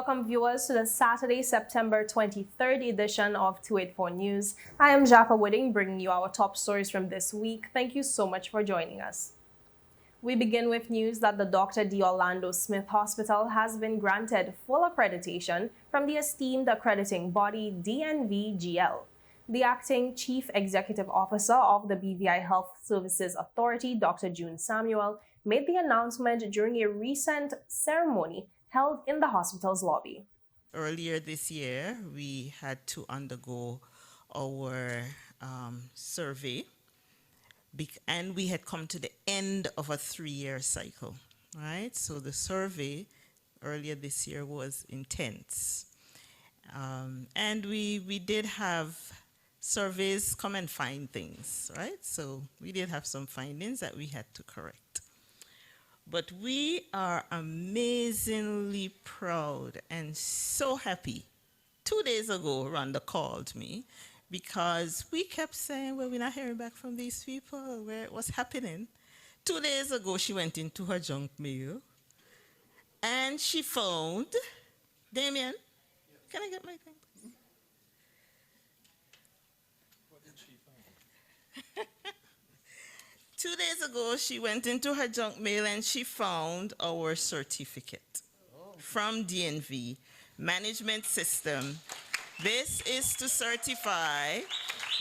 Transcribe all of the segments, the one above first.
Welcome viewers to the Saturday, September 23rd edition of 284 News. I am Jaffa Wooding, bringing you our top stories from this week. Thank you so much for joining us. We begin with news that the Dr. D. Orlando Smith Hospital has been granted full accreditation from the esteemed accrediting body DNV-GL. The acting Chief Executive Officer of the BVI Health Services Authority, Dr. June Samuel, made the announcement during a recent ceremony held in the hospital's lobby. Earlier this year, we had to undergo our survey, and we had come to the end of a 3-year cycle, right? So the survey earlier this year was intense. And we did have surveys come and find things, right? So we did have some findings that we had to correct. But we are amazingly proud and so happy. 2 days ago, Rhonda called me because we kept saying, well, we're not hearing back from these people. What's happening? 2 days ago, she went into her junk mail and she found, Damien, can I get my thing? 2 days ago, she went into her junk mail and she found our certificate from DNV Management System. This is to certify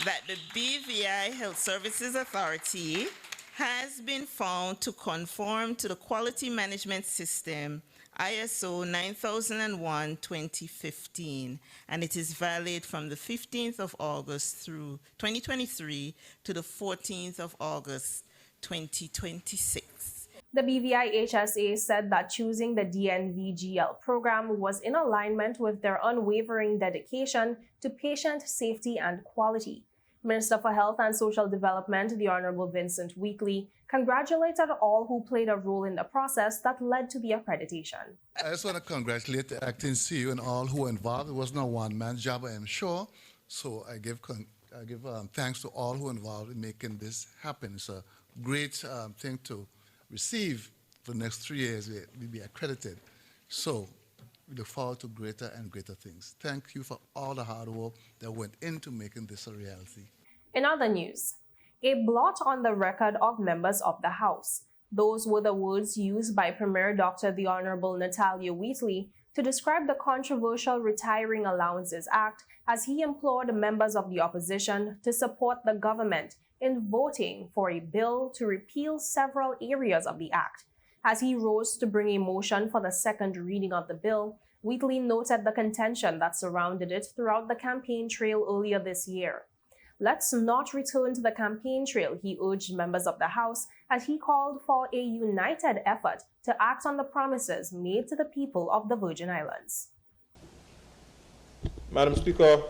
that the BVI Health Services Authority has been found to conform to the Quality Management System ISO 9001:2015, and it is valid from the 15th of August through 2023 to the 14th of August 2026. The BVI HSA said that choosing the DNV-GL program was in alignment with their unwavering dedication to patient safety and quality. Minister for Health and Social Development, the Honorable Vincent Weekly, congratulated all who played a role in the process that led to the accreditation. I just want to congratulate the acting CEO and all who were involved. It was not a one-man job, I am sure. So I give thanks to all who were involved in making this happen. It's a great thing to receive. For the next 3 years, we'll be accredited. So we look forward to greater and greater things. Thank you for all the hard work that went into making this a reality. In other news, a blot on the record of members of the House. Those were the words used by Premier Dr. the Honorable Natalia Wheatley to describe the controversial Retiring Allowances Act as he implored members of the opposition to support the government in voting for a bill to repeal several areas of the act. As he rose to bring a motion for the second reading of the bill, Wheatley noted the contention that surrounded it throughout the campaign trail earlier this year. Let's not return to the campaign trail, he urged members of the House as he called for a united effort to act on the promises made to the people of the Virgin Islands. Madam Speaker,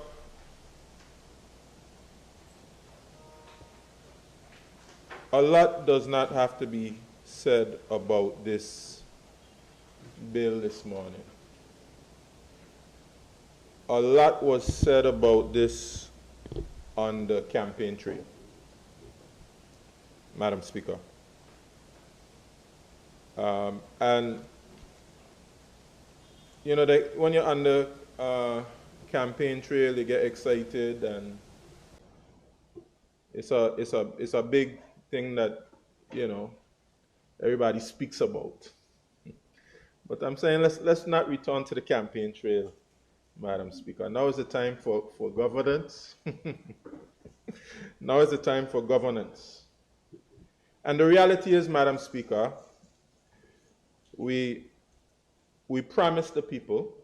a lot does not have to be said about this bill this morning. A lot was said about this on the campaign trail, Madam Speaker. And, you know, when you're on the campaign trail, you get excited, and it's a big thing that, you know, everybody speaks about. But I'm saying let's not return to the campaign trail, Madam Speaker. Now is the time for governance. Now is the time for governance. And the reality is, Madam Speaker, we promised the people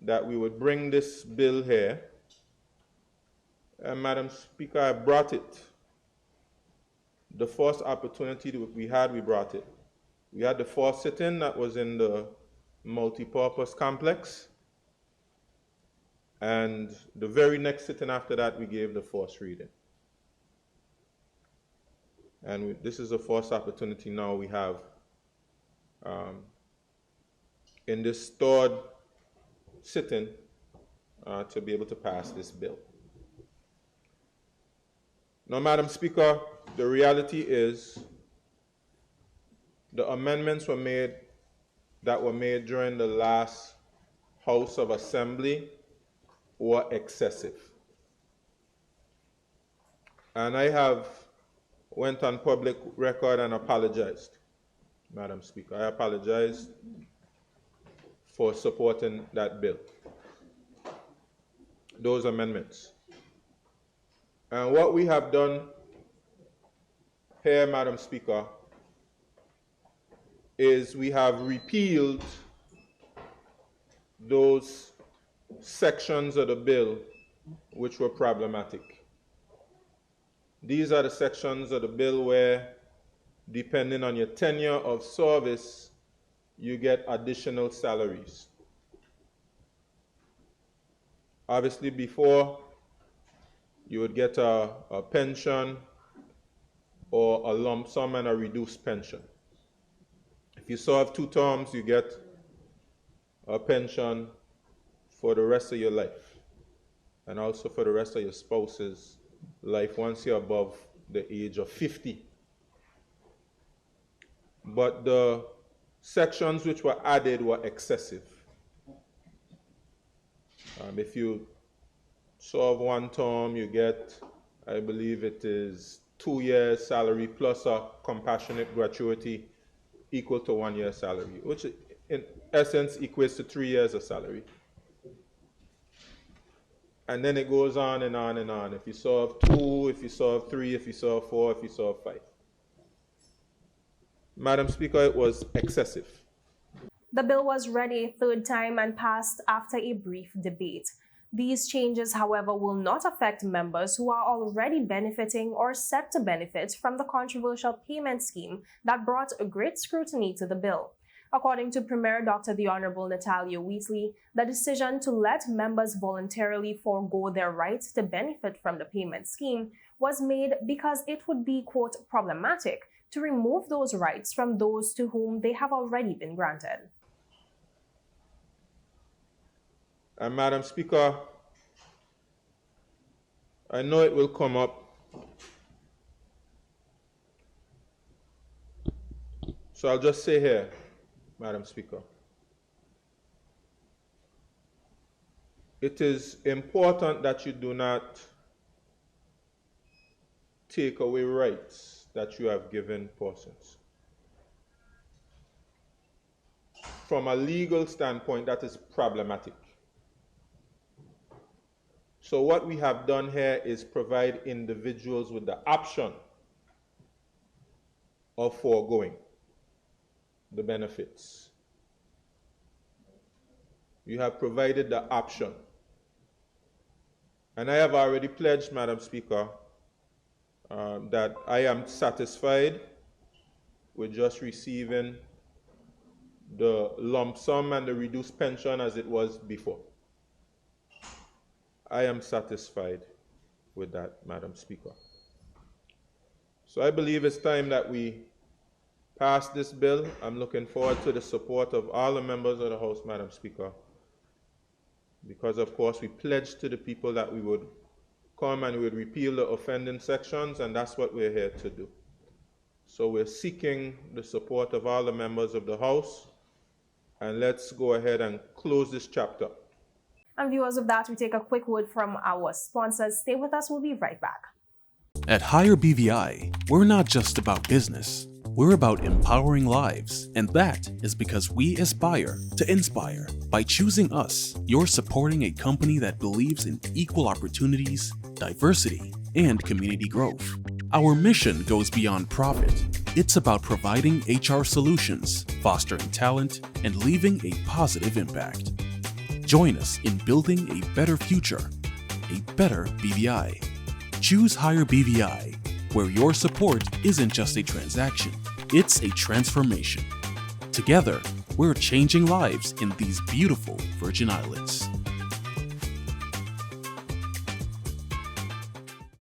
that we would bring this bill here. And Madam Speaker, I brought it. The first opportunity that we had, we brought it. We had the first sit-in that was in the multipurpose complex. And the very next sit-in after that, we gave the first reading. And this is the first opportunity now we have in this third sit-in to be able to pass this bill. Now, Madam Speaker, the reality is the amendments were made that were made during the last House of Assembly were excessive. And I have went on public record and apologized, Madam Speaker. I apologize for supporting that bill, those amendments. And what we have done here, Madam Speaker, is we have repealed those sections of the bill which were problematic. These are the sections of the bill where, depending on your tenure of service, you get additional salaries. Obviously, before, you would get a pension or a lump sum and a reduced pension. If you serve 2 terms, you get a pension for the rest of your life, and also for the rest of your spouse's life once you're above the age of 50. But the sections which were added were excessive. If you serve 1 term, you get, I believe it is 2 years salary plus a compassionate gratuity equal to 1 year salary, which in essence equates to 3 years of salary. And then it goes on and on and on. If you serve 2, if you serve 3, if you serve 4, if you serve 5. Madam Speaker, it was excessive. The bill was read a 3rd time and passed after a brief debate. These changes, however, will not affect members who are already benefiting or set to benefit from the controversial payment scheme that brought great scrutiny to the bill. According to Premier Dr. the Honorable Natalia Wheatley, the decision to let members voluntarily forego their right to benefit from the payment scheme was made because it would be, quote, problematic to remove those rights from those to whom they have already been granted. And Madam Speaker, I know it will come up. So I'll just say here, Madam Speaker, it is important that you do not take away rights that you have given persons. From a legal standpoint, that is problematic. So what we have done here is provide individuals with the option of foregoing the benefits. You have provided the option. And I have already pledged, Madam Speaker, that I am satisfied with just receiving the lump sum and the reduced pension as it was before. I am satisfied with that, Madam Speaker. So I believe it's time that we pass this bill. I'm looking forward to the support of all the members of the House, Madam Speaker, because of course we pledged to the people that we would come and we would repeal the offending sections, and that's what we're here to do. So we're seeking the support of all the members of the House, and let's go ahead and close this chapter. And viewers, of that, we take a quick word from our sponsors. Stay with us, we'll be right back. At Higher BVI, we're not just about business. We're about empowering lives, and that is because we aspire to inspire. By choosing us, you're supporting a company that believes in equal opportunities, diversity, and community growth. Our mission goes beyond profit. It's about providing HR solutions, fostering talent, and leaving a positive impact. Join us in building a better future, a better BVI. Choose Higher BVI, where your support isn't just a transaction, it's a transformation. Together, we're changing lives in these beautiful Virgin Islands.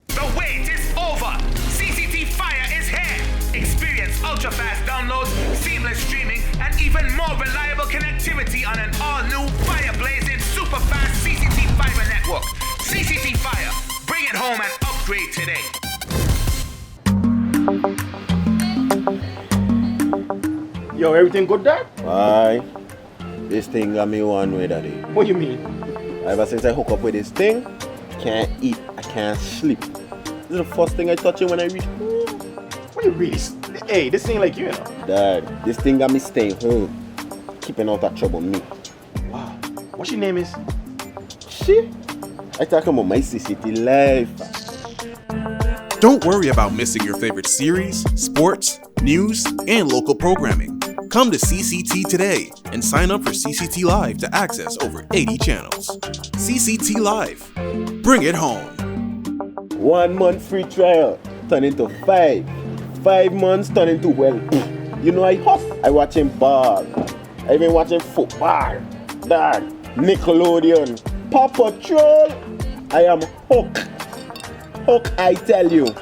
The wait is over! CCT Fire is here! Experience ultra-fast downloads, seamless streaming, and even more reliable connectivity on an all-new fire-blazing super-fast CCT Fiber network. CCT Fire, bring it home and upgrade today. Yo, everything good, Dad? Aye, this thing got me one way, daddy. What you mean? Ever since I hook up with this thing, can't eat, I can't sleep. This is the first thing I touch it when I reach home. What you really? Hey, this ain't like you, you know. Dad, this thing got me staying home, keeping out of trouble me. Wow. What your name is? Shit, I talking about my CCT life. Don't worry about missing your favorite series, sports, news, and local programming. Come to CCT today and sign up for CCT Live to access over 80 channels. CCT Live. Bring it home. 1 month free trial turn into 5. 5 months turn into, well, you know I hop. I watching ball. I been watching football. Dad, Nickelodeon, Paw Patrol. I am hooked. Hook, I tell you.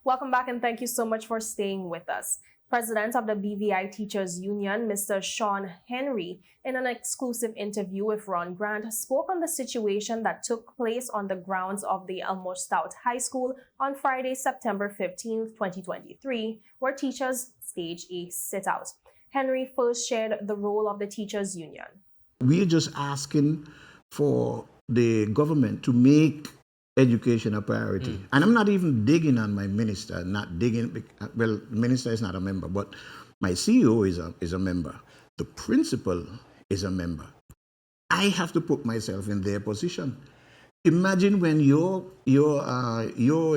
Welcome back and thank you so much for staying with us. President of the BVI Teachers Union, Mr. Sean Henry, in an exclusive interview with Ron Grant, spoke on the situation that took place on the grounds of the Elmore Stout High School on Friday, September 15, 2023, where teachers staged a sit-out. Henry first shared the role of the Teachers Union. We're just asking for the government to make education a priority. And I'm not even digging on my minister, well, the minister is not a member, but my CEO is a member. The principal is a member. I have to put myself in their position. Imagine when your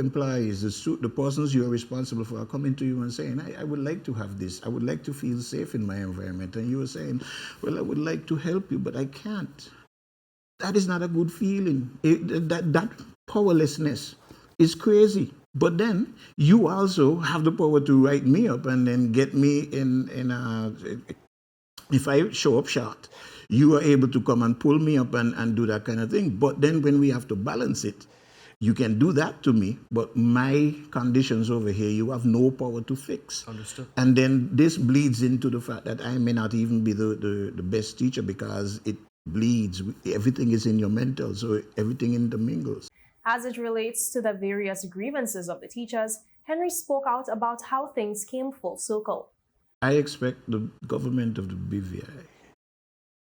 employees, the persons you're responsible for, are coming to you and saying, I would like to have this, I would like to feel safe in my environment. And you are saying, well, I would like to help you, but I can't. That is not a good feeling. That powerlessness is crazy. But then you also have the power to write me up and then get me if I show up short, you are able to come and pull me up and do that kind of thing. But then when we have to balance it, you can do that to me, but my conditions over here, you have no power to fix. Understood. And then this bleeds into the fact that I may not even be the best teacher because it bleeds. Everything is in your mental, so everything intermingles. As it relates to the various grievances of the teachers, Henry spoke out about how things came full circle. I expect the government of the BVI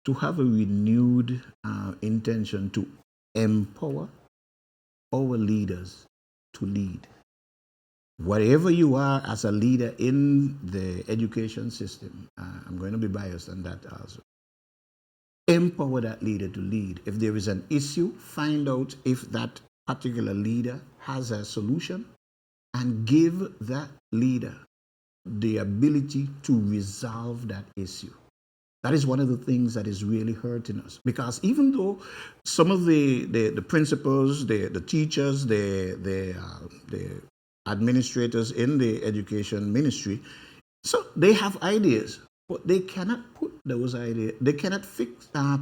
to have a renewed intention to empower our leaders to lead. Whatever you are as a leader in the education system, I'm going to be biased on that also. Empower that leader to lead. If there is an issue, find out if that particular leader has a solution and give that leader the ability to resolve that issue. That is one of the things that is really hurting us. Because even though some of the principals, the teachers, the administrators in the education ministry, so they have ideas, but they cannot put those ideas, they cannot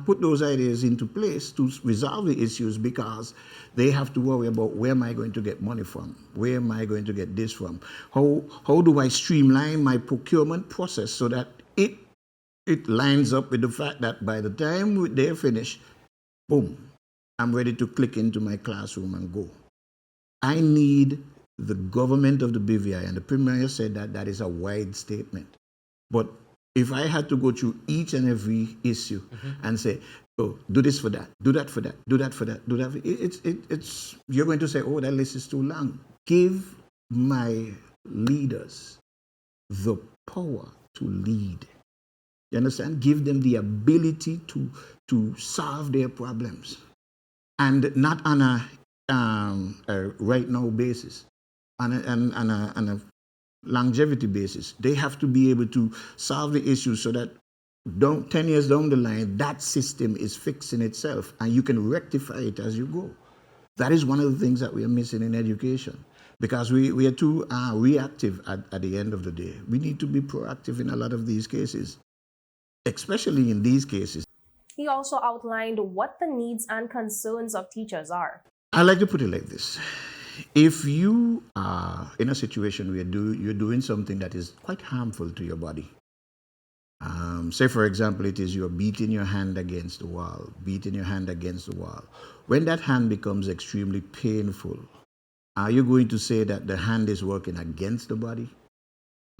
put those ideas into place to resolve the issues because they have to worry about where am I going to get money from? Where am I going to get this from? How do I streamline my procurement process so that it lines up with the fact that by the time they're finished, boom, I'm ready to click into my classroom and go. I need the government of the BVI, and the Premier said that is a wide statement. But if I had to go through each and every issue and say, oh, do this for that, do that for that, do that for that, do that, you're going to say, oh, that list is too long. Give my leaders the power to lead. You understand? Give them the ability to solve their problems, and not on a right now basis, on a longevity basis. They have to be able to solve the issues so that 10 years down the line, that system is fixing itself, and you can rectify it as you go. That is one of the things that we are missing in education, because we are too reactive at the end of the day. We need to be proactive in a lot of these cases, especially in these cases. He also outlined what the needs and concerns of teachers are. I like to put it like this. If you are in a situation where you're doing something that is quite harmful to your body, say for example, it is you're beating your hand against the wall, When that hand becomes extremely painful, are you going to say that the hand is working against the body?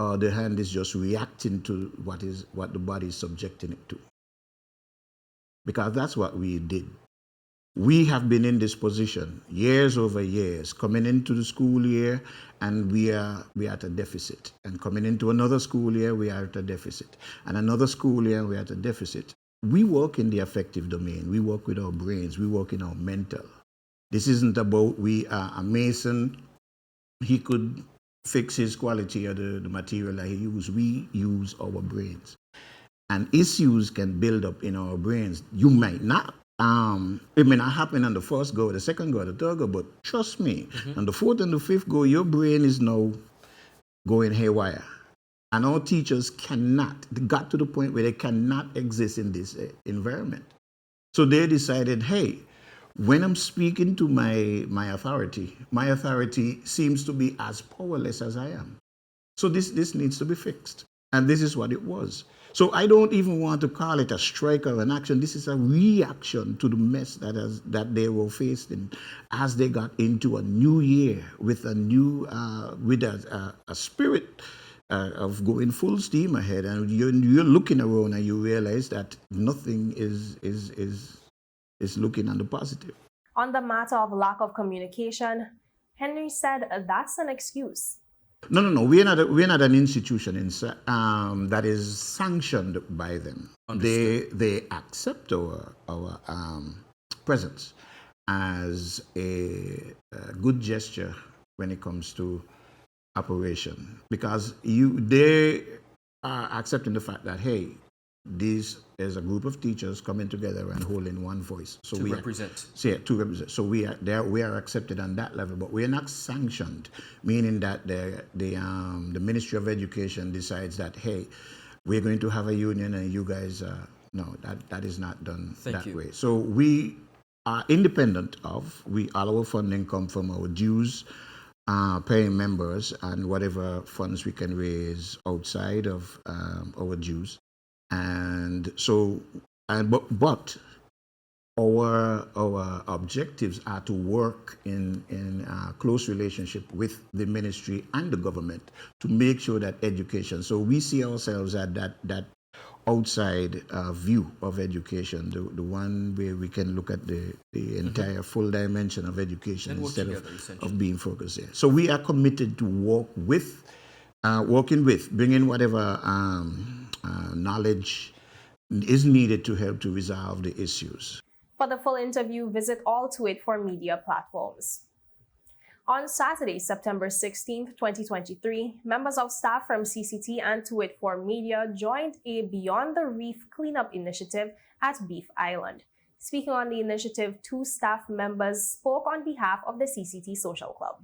or the hand is just reacting to what the body is subjecting it to. Because that's what we did. We have been in this position years over years, coming into the school year, and we are at a deficit. And coming into another school year, we are at a deficit. And another school year, we are at a deficit. We work in the affective domain. We work with our brains. We work in our mental. This isn't about we are a mason. He could fix his quality or the material that he used. We use our brains. And issues can build up in our brains. You might not. It may not happen on the first go, the second go, the third go, but trust me, on the fourth and the fifth go, your brain is now going haywire. And our teachers got to the point where they cannot exist in this environment. So they decided, hey, when I'm speaking to my authority seems to be as powerless as I am. So this needs to be fixed. And this is what it was. So I don't even want to call it a strike or an action. This is a reaction to the mess that they were facing as they got into a new year with a new with a spirit of going full steam ahead. And you're looking around and you realize that nothing is looking on the positive. On the matter of lack of communication, Henry said that's an excuse. No. We're not an institution that is sanctioned by them. They accept our presence as a good gesture when it comes to operation, because they are accepting the fact that, hey, this is a group of teachers coming together and holding one voice. So to represent. So we are accepted on that level, but we are not sanctioned, meaning that the Ministry of Education decides that, hey, we're going to have a union and you guys no, that is not done way. So we are independent of all our funding come from our dues, paying members and whatever funds we can raise outside of our dues. And so, but our objectives are to work in close relationship with the ministry and the government to make sure that education. So we see ourselves at that outside view of education, the one where we can look at the entire full dimension of education and instead of being focused there. So we are committed to working with, bringing whatever knowledge is needed to help to resolve the issues. For the full interview, visit all Tweet for Media platforms. On Saturday, September 16, 2023, members of staff from CCT and Tweet for Media joined a Beyond the Reef cleanup initiative at Beef Island. Speaking on the initiative, 2 staff members spoke on behalf of the CCT Social Club.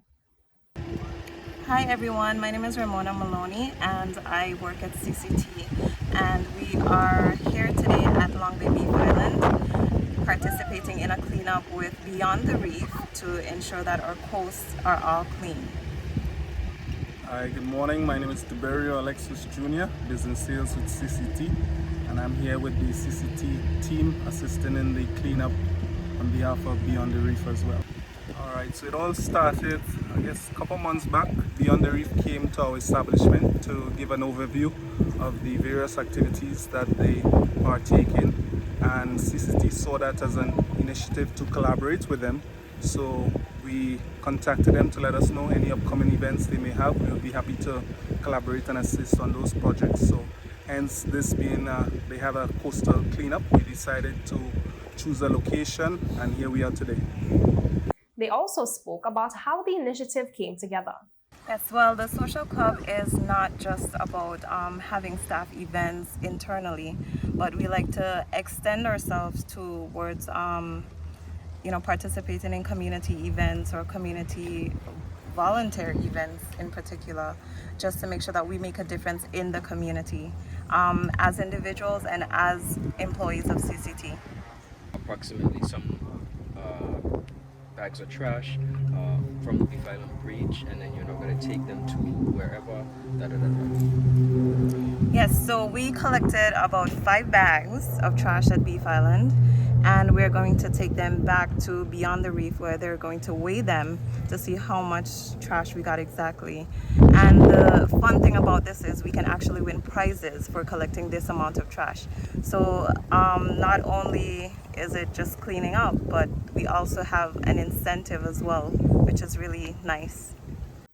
Hi everyone, my name is Ramona Maloney and I work at CCT, and we are here today at Long Bay Beef Island participating in a cleanup with Beyond the Reef to ensure that our coasts are all clean. Hi, good morning. My name is Tiberio Alexis Jr., Business Sales with CCT, and I'm here with the CCT team assisting in the cleanup on behalf of Beyond the Reef as well. Alright, so it all started, I guess, a couple months back. Beyond the Reef came to our establishment to give an overview of the various activities that they partake in, and CCT saw that as an initiative to collaborate with them. So we contacted them to let us know any upcoming events they may have. We will be happy to collaborate and assist on those projects. So hence this being, they have a coastal cleanup, we decided to choose a location, and here we are today. They also spoke about how the initiative came together. Yes, well, the social club is not just about having staff events internally, but we like to extend ourselves towards, participating in community events or community volunteer events in particular, just to make sure that we make a difference in the community as individuals and as employees of CCT. Approximately some bags of trash from the Beef Island Bridge, and then you're not going to take them to wherever. Yes, so we collected about 5 bags of trash at Beef Island, and we're going to take them back to Beyond the Reef, where they're going to weigh them to see how much trash we got exactly. And the fun thing about this is we can actually win prizes for collecting this amount of trash. So not only is it just cleaning up, but we also have an incentive as well, which is really nice.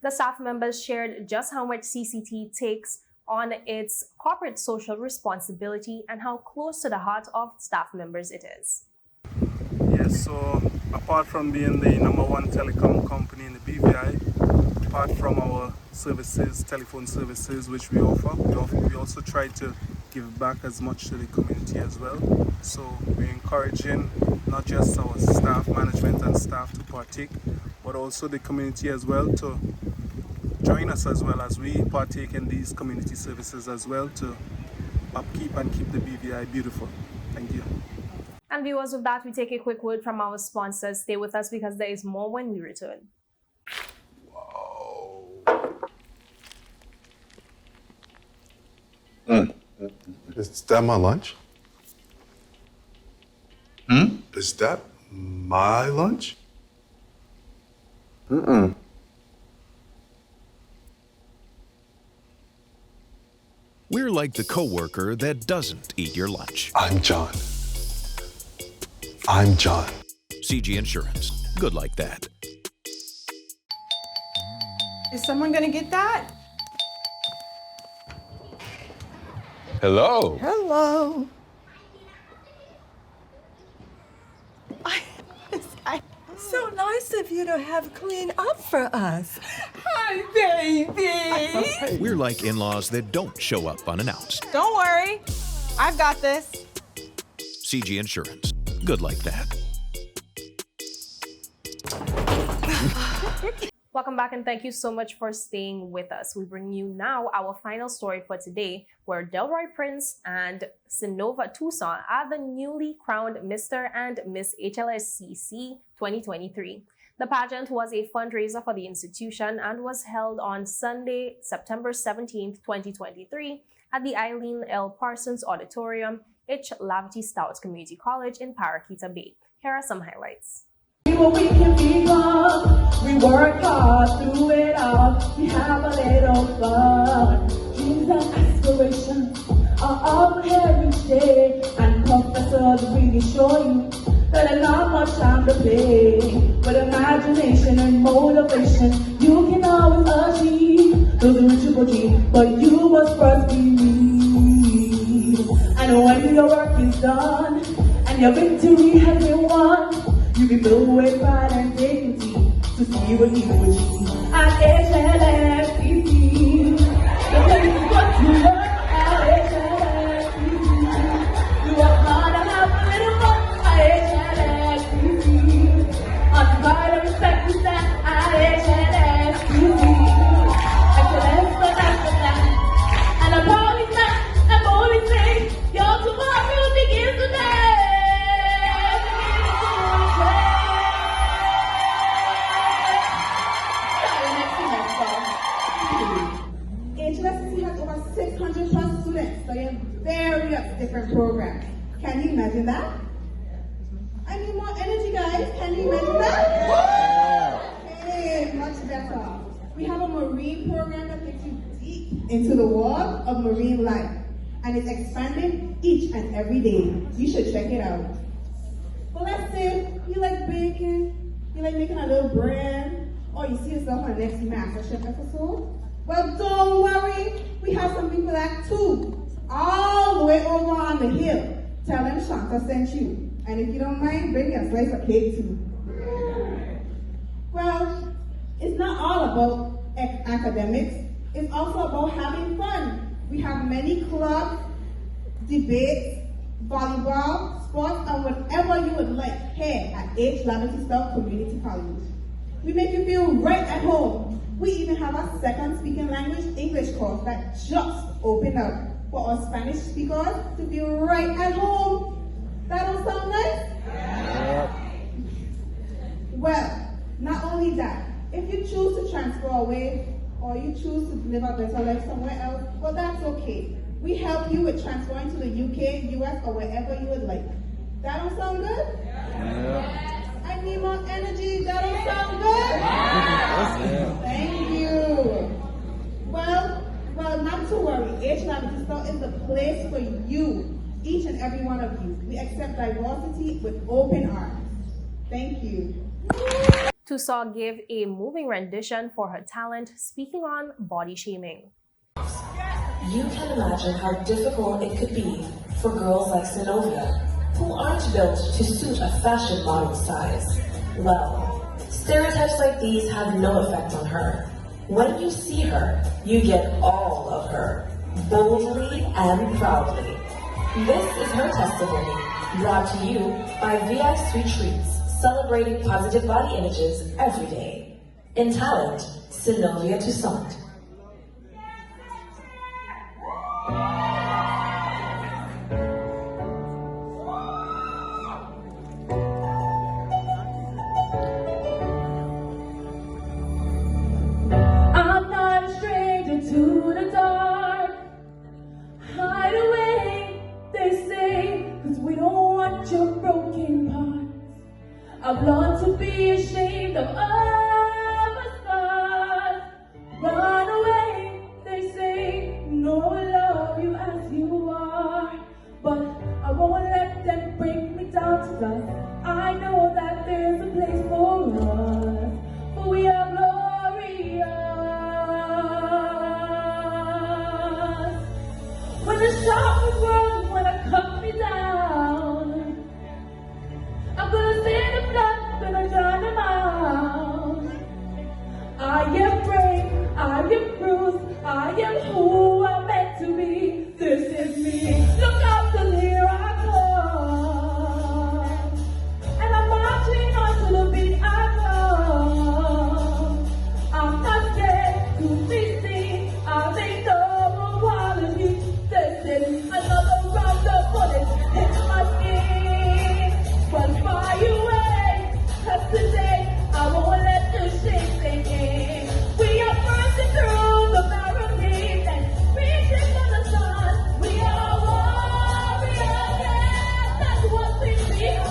The staff members shared just how much CCT takes on its corporate social responsibility and how close to the heart of staff members it is. Yes, so apart from being the #1 telecom company in the BVI, apart from our services, telephone services which we offer, we also try to give back as much to the community as well. So we're encouraging not just our staff, management and staff to partake, but also the community as well to join us as well as we partake in these community services as well to upkeep and keep the BVI beautiful. Thank you. And viewers, with that, we take a quick word from our sponsors. Stay with us because there is more when we return. Is that my lunch? Is that my lunch? We're like the coworker that doesn't eat your lunch. I'm John. I'm John. CG Insurance. Good like that. Is someone gonna get that? Hello. Hello. So nice of you to have cleaned up for us. Hi, baby. We're like in-laws that don't show up unannounced. Don't worry. I've got this. CG Insurance. Good like that. Welcome back and thank you so much for staying with us. We bring you now our final story for today, where Delroy Prince and Sinova Tucson are the newly crowned Mr. and Miss HLSCC 2023. The pageant was a fundraiser for the institution and was held on Sunday, September 17th, 2023 at the Eileen L. Parsons Auditorium, H. Lavity Stouts Community College in Paraquita Bay. Here are some highlights. We can be gone. We work hard through it all. We have a little fun. Dreams and aspirations are all here each day. And professors really show you that there's not much time to play. With imagination and motivation, you can always achieve those reachable dreams. But you must first believe. And when your work is done and your victory has been won, you can go with pride and dignity to see what you achieve. At HLSCC, the place is what you learn at HLSCC. You work hard and have a little fun at HLSCC. On pride and respect is that at HLSCC. Excellence for that. And I'm always that, I'm always saying, your tomorrow begins today. HLSCC has over 600 plus students studying various different programs. Can you imagine that? I need more energy, guys. Can you imagine that? Okay, much better. We have a marine program that takes you deep into the world of marine life, and it's expanding each and every day. You should check it out. But let's say you like baking, you like making a little bread, or you see yourself on the next MasterChef episode. Well, don't worry, we have some people that too, all the way over on the hill. Tell them Shanta sent you. And if you don't mind, bring a slice of cake too. Well, it's not all about academics, it's also about having fun. We have many clubs, debates, volleyball, sports, and whatever you would like here at H. Lavity Stouts Community College. We make you feel right at home. We even have a second speaking language English course that just opened up for our Spanish speakers to feel right at home. That don't sound nice? Yeah. Well, not only that, if you choose to transfer away or you choose to live a better life somewhere else, well, that's okay. We help you with transferring to the UK, US, or wherever you would like. That don't sound good? Yeah. I need more energy. That don't sound good? Thank you. Well, not to worry. HLSCC is the place for you, each and every one of you. We accept diversity with open arms. Thank you. Tusaw gave a moving rendition for her talent, speaking on body shaming. You can imagine how difficult it could be for girls like Synovia, who aren't built to suit a fashion model size. Well, stereotypes like these have no effect on her. When you see her, you get all of her, boldly and proudly. This is her testimony, brought to you by VI Sweet Treats, celebrating positive body images every day. In talent, Synovia Toussaint. I'm not a stranger to the dark. Hide away, they say, 'cause we don't want your broken parts. I've learned to be ashamed of other scars. Run away, they say, no, I love you as you are. But I won't let them break me down to dust. I know that there's a place for us, for we are glorious. When the sharpest words wanna cut me down, I'm gonna see the blood, gonna drown them out. I am brave, I am bruised, I am who I'm meant to be. This is me. Look out, 'cause here I come, and I'm marching on to the beat I drum. I'm not scared to be seen. I make no apology. This is another round of bullets hit my skin. But fly away, 'cause today I won't let the shame sink in. We are bursting through the barricades and reaching for the sun. We are warriors, yeah, that's what we feel.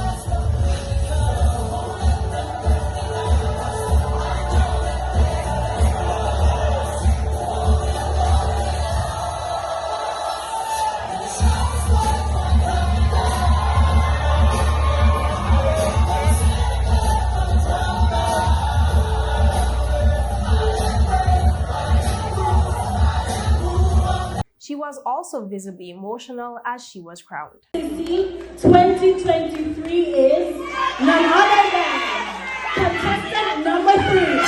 She was also visibly emotional as she was crowned. 2023 is none other than contestant number 3.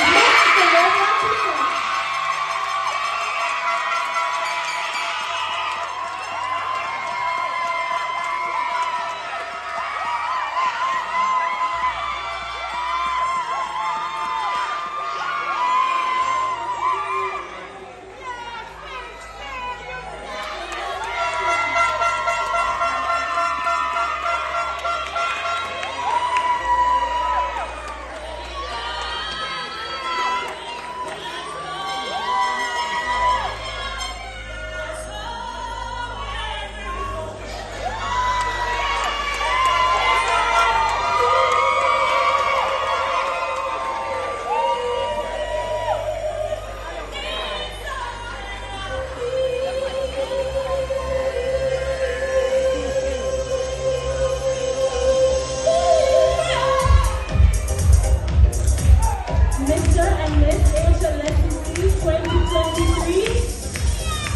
Mr. and Miss HLSCC 2023,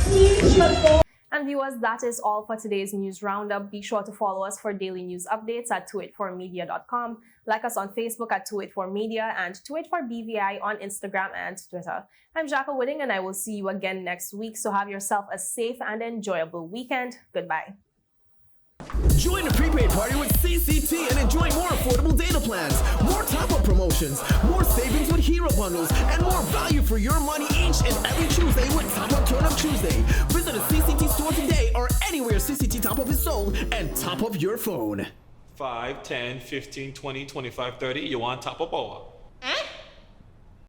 please should go. And viewers, that is all for today's news roundup. Be sure to follow us for daily news updates at 284media.com. Like us on Facebook at 284media and 284BVI on Instagram and Twitter. I'm Jacqueline Whitting and I will see you again next week. So have yourself a safe and enjoyable weekend. Goodbye. Join the prepaid party with CCT and enjoy more affordable data plans, more top-up promotions, more savings with hero bundles, and more value for your money each and every Tuesday with Top Up Turn Up Tuesday. Visit a CCT store today or anywhere CCT Top Up is sold and top up your phone. 5, 10, 15, 20, 25, 30. You want top up hour?